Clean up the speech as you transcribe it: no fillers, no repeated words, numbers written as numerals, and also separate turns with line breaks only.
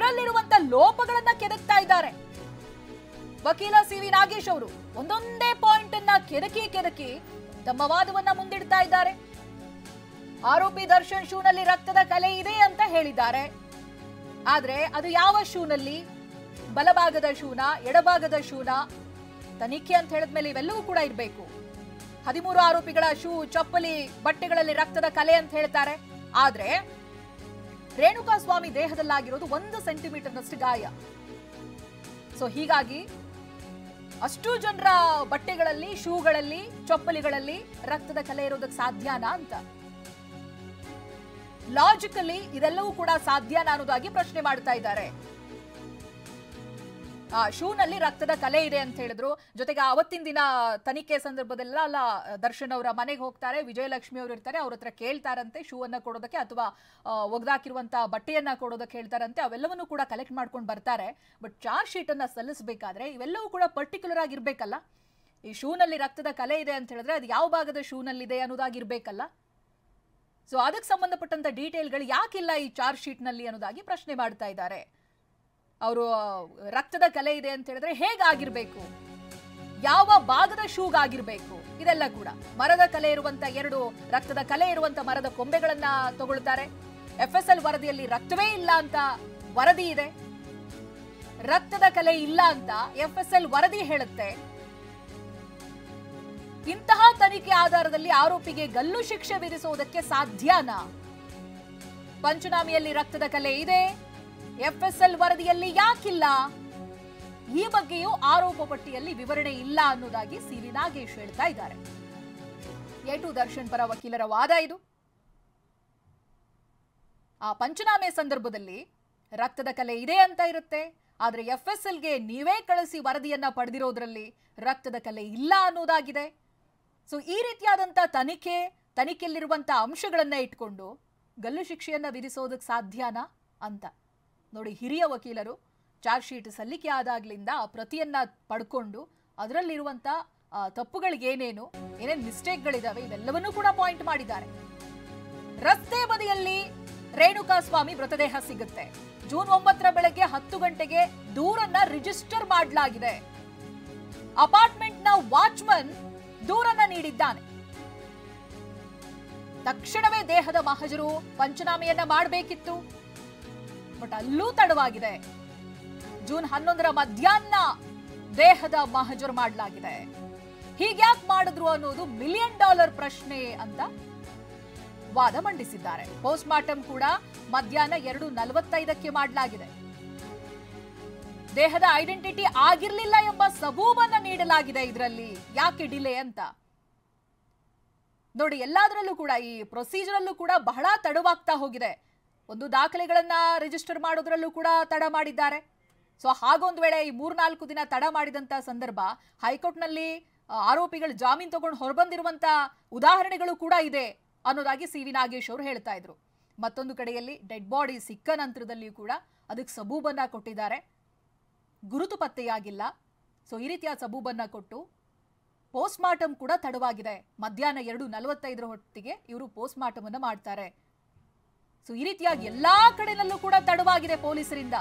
ಅದರಲ್ಲಿರುವಂತ ಲೋಪಗಳನ್ನ ಕೆದಕ್ತಾ ಇದ್ದಾರೆ. ವಕೀಲ ಸಿ.ವಿ. ನಾಗೇಶ್ ಅವರು ಒಂದೊಂದೇ ಪಾಯಿಂಟ್ ಅನ್ನ ಕೆದಕಿ ತಮ್ಮ ವಾದವನ್ನ ಮುಂದಿಡ್ತಾ ಇದ್ದಾರೆ. ಆರೋಪಿ ದರ್ಶನ್ ಶೂನಲ್ಲಿ ರಕ್ತದ ಕಲೆ ಇದೆ ಅಂತ ಹೇಳಿದ್ದಾರೆ. ಆದ್ರೆ ಅದು ಯಾವ ಶೂನಲ್ಲಿ, ಬಲಭಾಗದ ಶೂನ, ಎಡಭಾಗದ ಶೂನ, ತನಿಖೆ ಅಂತ ಹೇಳಿದ್ಮೇಲೆ ಇವೆಲ್ಲವೂ ಕೂಡ ಇರಬೇಕು. 13 ಆರೋಪಿಗಳ ಶೂ, ಚಪ್ಪಲಿ, ಬಟ್ಟೆಗಳಲ್ಲಿ ರಕ್ತದ ಕಲೆ ಅಂತ ಹೇಳ್ತಾರೆ. ಆದ್ರೆ ರೇಣುಕಾಸ್ವಾಮಿ ದೇಹದಲ್ಲಾಗಿರೋದು 1 ಸೆಂಟಿಮೀಟರ್ನಷ್ಟು ಗಾಯ. ಸೊ ಹೀಗಾಗಿ ಅಷ್ಟು ಜನರ ಬಟ್ಟೆಗಳಲ್ಲಿ, ಶೂಗಳಲ್ಲಿ, ಚಪ್ಪಲಿಗಳಲ್ಲಿ ರಕ್ತದ ಕಲೆ ಇರೋದಕ್ಕೆ ಸಾಧ್ಯನಾ ಅಂತ, ಲಾಜಿಕಲಿ ಇದೆಲ್ಲವೂ ಕೂಡ ಸಾಧ್ಯನಾ ಅನ್ನೋದಾಗಿ ಪ್ರಶ್ನೆ ಮಾಡ್ತಾ ಇದ್ದಾರೆ. ಆ ಶೂನಲ್ಲಿ ರಕ್ತದ ಕಲೆ ಇದೆ ಅಂತ ಹೇಳಿದ್ರು. ಜೊತೆಗೆ ಅವತ್ತಿನ ದಿನ ತನಿಖೆ ಸಂದರ್ಭದಲ್ಲ ದರ್ಶನ್ ಅವರ ಮನೆಗೆ ಹೋಗ್ತಾರೆ, ವಿಜಯಲಕ್ಷ್ಮಿ ಅವರು ಇರ್ತಾರೆ, ಅವ್ರ ಹತ್ರ ಕೇಳ್ತಾರಂತೆ ಶೂ ಅನ್ನ ಕೊಡೋದಕ್ಕೆ ಅಥವಾ ಒಗೆದಾಕಿರುವಂತಹ ಬಟ್ಟೆಯನ್ನ ಕೊಡೋದಕ್ಕೆ ಹೇಳ್ತಾರಂತೆ. ಅವೆಲ್ಲವನ್ನೂ ಕೂಡ ಕಲೆಕ್ಟ್ ಮಾಡ್ಕೊಂಡು ಬರ್ತಾರೆ. ಬಟ್ ಚಾರ್ಜ್ ಶೀಟ್ ಅನ್ನ ಸಲ್ಲಿಸಬೇಕಾದ್ರೆ ಇವೆಲ್ಲವೂ ಕೂಡ ಪರ್ಟಿಕ್ಯುಲರ್ ಆಗಿರ್ಬೇಕಲ್ಲ. ಈ ಶೂನಲ್ಲಿ ರಕ್ತದ ಕಲೆ ಇದೆ ಅಂತ ಹೇಳಿದ್ರೆ ಅದು ಯಾವ ಭಾಗದ ಶೂನಲ್ಲಿದೆ ಅನ್ನೋದಾಗಿರ್ಬೇಕಲ್ಲ. ಸೊ ಅದಕ್ಕೆ ಸಂಬಂಧಪಟ್ಟಂತ ಡೀಟೇಲ್ಗಳು ಯಾಕಿಲ್ಲ ಈ ಚಾರ್ಜ್ ಶೀಟ್ ನಲ್ಲಿ ಅನ್ನೋದಾಗಿ ಪ್ರಶ್ನೆ ಮಾಡ್ತಾ ಇದ್ದಾರೆ. ಅವರು ರಕ್ತದ ಕಲೆ ಇದೆ ಅಂತ ಹೇಳಿದ್ರೆ ಹೇಗಾಗಿರ್ಬೇಕು, ಯಾವ ಭಾಗದ ಶೂಗಾಗಿರ್ಬೇಕು, ಇದೆಲ್ಲ ಕೂಡ. ಮರದ ಕಲೆ ಇರುವಂತ 2 ರಕ್ತದ ಕಲೆ ಇರುವಂತ ಮರದ ಕೊಂಬೆಗಳನ್ನ ತಗೊಳ್ತಾರೆ. FSL ವರದಿಯಲ್ಲಿ ರಕ್ತವೇ ಇಲ್ಲ ಅಂತ ವರದಿ ಇದೆ, ರಕ್ತದ ಕಲೆ ಇಲ್ಲ ಅಂತ FSL ವರದಿ ಹೇಳುತ್ತೆ. ಇಂತಹ ತನಿಖೆ ಆಧಾರದಲ್ಲಿ ಆರೋಪಿಗೆ ಗಲ್ಲು ಶಿಕ್ಷೆ ವಿಧಿಸುವುದಕ್ಕೆ ಸಾಧ್ಯನಾ? ಪಂಚನಾಮೆಯಲ್ಲಿ ರಕ್ತದ ಕಲೆ ಇದೆ, FSL ವರದಿಯಲ್ಲಿ ಯಾಕಿಲ್ಲ? ಈ ಬಗ್ಗೆಯೂ ಆರೋಪ ಪಟ್ಟಿಯಲ್ಲಿ ವಿವರಣೆ ಇಲ್ಲ ಅನ್ನೋದಾಗಿ ಸಿ.ವಿ. ನಾಗೇಶ್ ಹೇಳ್ತಾ ಇದ್ದಾರೆ. ಎ2 ದರ್ಶನ್ ಪರ ವಕೀಲರ ವಾದ ಇದು. ಆ ಪಂಚನಾಮೆ ಸಂದರ್ಭದಲ್ಲಿ ರಕ್ತದ ಕಲೆ ಇದೆ ಅಂತ ಇರುತ್ತೆ, ಆದ್ರೆ FSLಗೆ ನೀವೇ ಕಳಿಸಿ ವರದಿಯನ್ನ ಪಡೆದಿರೋದ್ರಲ್ಲಿ ರಕ್ತದ ಕಲೆ ಇಲ್ಲ ಅನ್ನೋದಾಗಿದೆ. ಸೊ ಈ ರೀತಿಯಾದಂತ ತನಿಖೆಯಲ್ಲಿರುವಂತ ಅಂಶಗಳನ್ನ ಇಟ್ಕೊಂಡು ಗಲ್ಲು ಶಿಕ್ಷೆಯನ್ನ ವಿಧಿಸೋದಕ್ಕೆ ಸಾಧ್ಯನಾ ಅಂತ ನೋಡಿ. ಹಿರಿಯ ವಕೀಲರು ಚಾರ್ಜ್ ಶೀಟ್ ಸಲ್ಲಿಕೆ ಆದಾಗ್ಲಿಂದ ಆ ಪ್ರತಿಯನ್ನ ಪಡ್ಕೊಂಡು ಅದರಲ್ಲಿರುವಂತ ತಪ್ಪುಗಳಿಗೇನೇನು, ಏನೇನು ಮಿಸ್ಟೇಕ್ಗಳಿದಾವೆ ಇವೆಲ್ಲವನ್ನೂ ಕೂಡ ಪಾಯಿಂಟ್ ಮಾಡಿದ್ದಾರೆ. ರಸ್ತೆ ಬದಿಯಲ್ಲಿ ರೇಣುಕಾಸ್ವಾಮಿ ಮೃತದೇಹ ಸಿಗುತ್ತೆ. ಜೂನ್ 9 ಬೆಳಗ್ಗೆ 10 ಗಂಟೆಗೆ ದೂರನ್ನ ರಿಜಿಸ್ಟರ್ ಮಾಡಲಾಗಿದೆ. ಅಪಾರ್ಟ್ಮೆಂಟ್ನ ವಾಚ್ಮನ್ ದೂರನ್ನ ನೀಡಿದ್ದಾನೆ. ತಕ್ಷಣವೇ ದೇಹದ ಮಹಜರು ಪಂಚನಾಮೆಯನ್ನ ಮಾಡಬೇಕಿತ್ತು, ಬಟ್ ಅಲ್ಲೂ ತಡವಾಗಿದೆ. ಜೂನ್ 11 ಮಧ್ಯಾಹ್ನ ದೇಹದ ಮಹಜರು ಮಾಡಲಾಗಿದೆ. ಹೀಗ್ಯಾಕ್ ಮಾಡಿದ್ರು ಅನ್ನೋದು $1 ಮಿಲಿಯನ್ ಪ್ರಶ್ನೆ ಅಂತ ವಾದ ಮಂಡಿಸಿದ್ದಾರೆ. ಪೋಸ್ಟ್ ಮಾರ್ಟಮ್ ಕೂಡ ಮಧ್ಯಾಹ್ನ 2:45ಕ್ಕೆ ಮಾಡಲಾಗಿದೆ. ದೇಹದ ಐಡೆಂಟಿಟಿ ಆಗಿರ್ಲಿಲ್ಲ ಎಂಬ ಸಬೂಬನ್ನ ನೀಡಲಾಗಿದೆ. ಇದರಲ್ಲಿ ಯಾಕೆ ಡಿಲೇ ಅಂತ ನೋಡಿ. ಎಲ್ಲದರಲ್ಲೂ ಕೂಡ ಈ ಪ್ರೊಸೀಜರ್ ಅಲ್ಲೂ ಕೂಡ ಬಹಳ ತಡವಾಗ್ತಾ ಹೋಗಿದೆ. ಒಂದು ದಾಖಲೆಗಳನ್ನ ರಿಜಿಸ್ಟರ್ ಮಾಡೋದ್ರಲ್ಲೂ ಕೂಡ ತಡ ಮಾಡಿದ್ದಾರೆ. ಸೊ ಹಾಗೊಂದು ವೇಳೆ ಈ 3-4 ದಿನ ತಡ ಮಾಡಿದಂತ ಸಂದರ್ಭ ಹೈಕೋರ್ಟ್ನಲ್ಲಿ ಆರೋಪಿಗಳು ಜಾಮೀನು ತಗೊಂಡು ಹೊರಬಂದಿರುವಂತ ಉದಾಹರಣೆಗಳು ಕೂಡ ಇದೆ ಅನ್ನೋದಾಗಿ ಸಿ.ವಿ. ನಾಗೇಶ್ ಅವರು ಹೇಳ್ತಾ ಇದ್ರು. ಮತ್ತೊಂದು ಕಡೆಯಲ್ಲಿ ಡೆಡ್ ಬಾಡಿ ಸಿಕ್ಕ ನಂತರದಲ್ಲಿಯೂ ಕೂಡ ಅದಕ್ಕೆ ಸಬೂಬನ್ನ ಕೊಟ್ಟಿದ್ದಾರೆ, ಗುರುತು ಪತ್ತೆಯಾಗಿಲ್ಲ. ಸೊ ಈ ರೀತಿಯ ಸಬೂಬನ್ನ ಕೊಟ್ಟು ಪೋಸ್ಟ್ ಮಾರ್ಟಮ್ ಕೂಡ ತಡವಾಗಿದೆ. ಮಧ್ಯಾಹ್ನ 2:45 ಹೊತ್ತಿಗೆ ಇವರು ಪೋಸ್ಟ್ ಮಾರ್ಟಮ್ ಅನ್ನ ಮಾಡ್ತಾರೆ. ಸೊ ಈ ರೀತಿಯಾಗಿ ಎಲ್ಲಾ ಕಡೆನಲ್ಲೂ ಕೂಡ ತಡವಾಗಿದೆ ಪೊಲೀಸರಿಂದ.